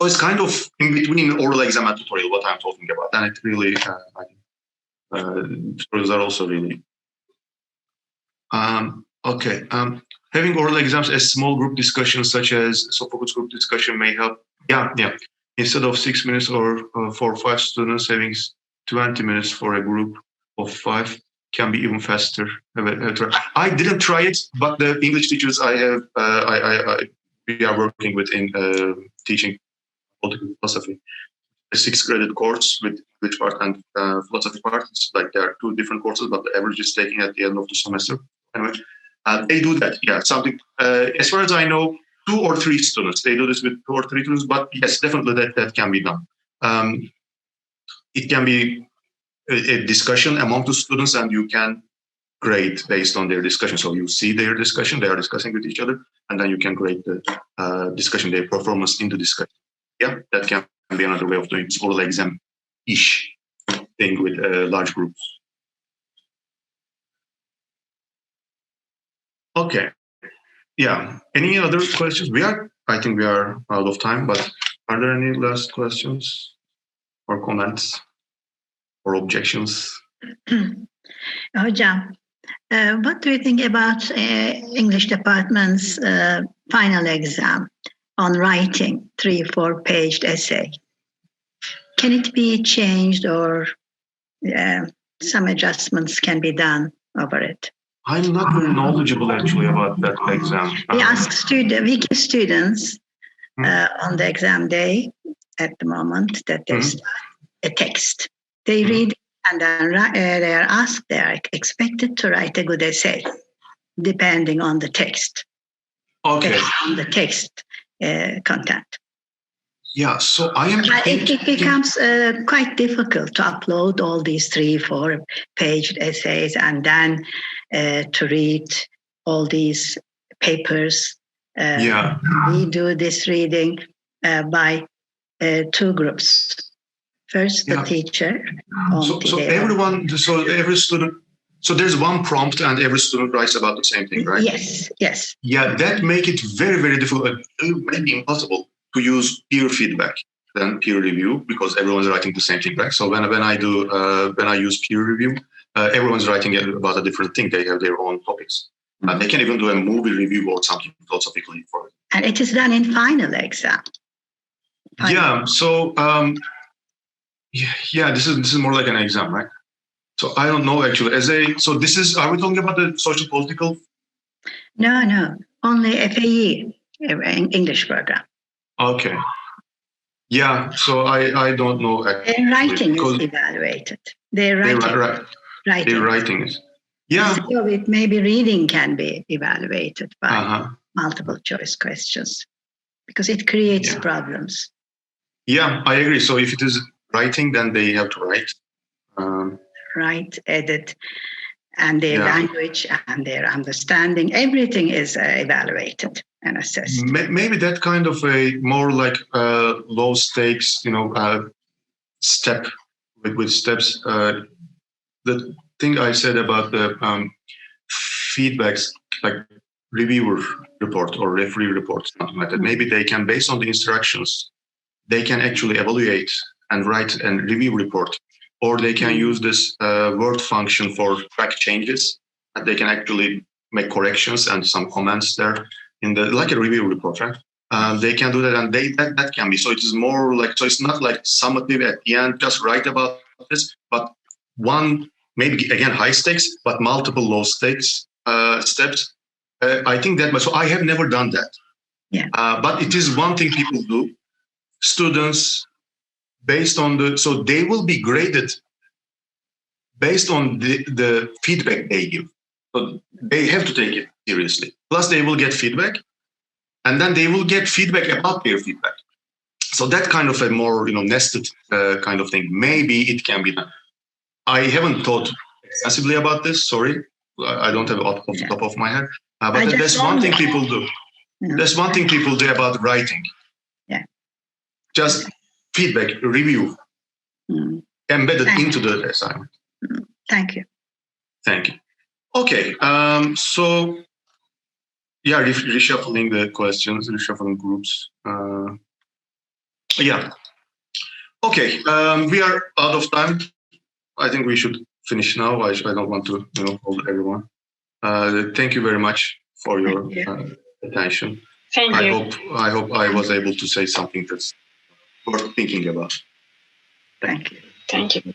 So it's kind of in between oral exam and tutorial what I'm talking about. And it really, tutorials are also really. Okay. Having oral exams as small group discussions such as focus group discussion may help. Yeah. Instead of 6 minutes or for 5 students, having 20 minutes for a group of 5 can be even faster. I didn't try it, but the English teachers I have, we are working with in teaching political philosophy, a 6-credit course with English part and philosophy part. It's like there are 2 different courses, but the average is taken at the end of the semester. Anyway, they do that. Yeah, something. As far as I know, 2 or 3 students. They do this with 2 or 3 students, but yes, definitely that can be done. It can be a discussion among the students, and you can grade based on their discussion. So you see their discussion, they are discussing with each other, and then you can grade the discussion, their performance in the discussion. Yeah, that can be another way of doing this oral exam-ish thing with large groups. Okay. Yeah. Any other questions? I think we are out of time, but are there any last questions or comments or objections? Hocam, what do you think about English department's final exam on writing 3-4 page essay? Can it be changed or some adjustments can be done over it? I'm not very knowledgeable actually about that exam. We give students on the exam day at the moment that they start a text. They read and then they are expected to write a good essay, depending on the text. Okay. On the text content. Yeah, so I am. It becomes quite difficult to upload all these 3-4 page essays and then to read all these papers. We do this reading by 2 groups. First, the teacher. Every student. So there's one prompt, and every student writes about the same thing, right? Yes. Yeah, that make it very, very difficult, maybe impossible to use peer feedback than peer review because everyone's writing the same thing, right? So when I use peer review, everyone's writing about a different thing. They have their own topics. They can even do a movie review or something philosophically for it. And it is done in final exam. Yeah. So this is more like an exam, right? So I don't know actually. Are we talking about the social political? No, only FAE English program. Okay. Yeah. So I don't know actually. Their writing is evaluated. Their writing is. Yeah. So it maybe reading can be evaluated by multiple choice questions because it creates problems. Yeah, I agree. So if it is writing, then they have to write. Write, edit, and their language and their understanding, everything is evaluated and assessed. Maybe that kind of a more like low stakes, step with steps. The thing I said about the feedbacks, like reviewer report or referee report, something like that. Maybe they can, based on the instructions, they can actually evaluate and write a review report, or they can use this Word function for track changes, and they can actually make corrections and some comments there in the, like a review report, right? They can do that, and that can be. So it is more like, so it's not like summative at the end, just write about this, but one, maybe again high stakes, but multiple low stakes steps. I think that, so I have never done that. Yeah. But it is one thing people do. Students, based on so they will be graded based on the feedback they give. So they have to take it seriously. Plus they will get feedback, and then they will get feedback about their feedback. So that kind of a more, nested kind of thing. Maybe it can be done. I haven't thought extensively about this. Sorry, I don't have it off the top of my head. But that's one thing people do. Yeah. That's one thing people do about writing. Yeah. Just feedback, review, embedded into the assignment. Thank you. Thank you. Okay. So, reshuffling the questions, reshuffling groups. Okay. We are out of time. I think we should finish now. I don't want to, hold everyone. Thank you very much for your attention. Thank you. I hope I was able to say something that's worth thinking about. Thank you. Thank you.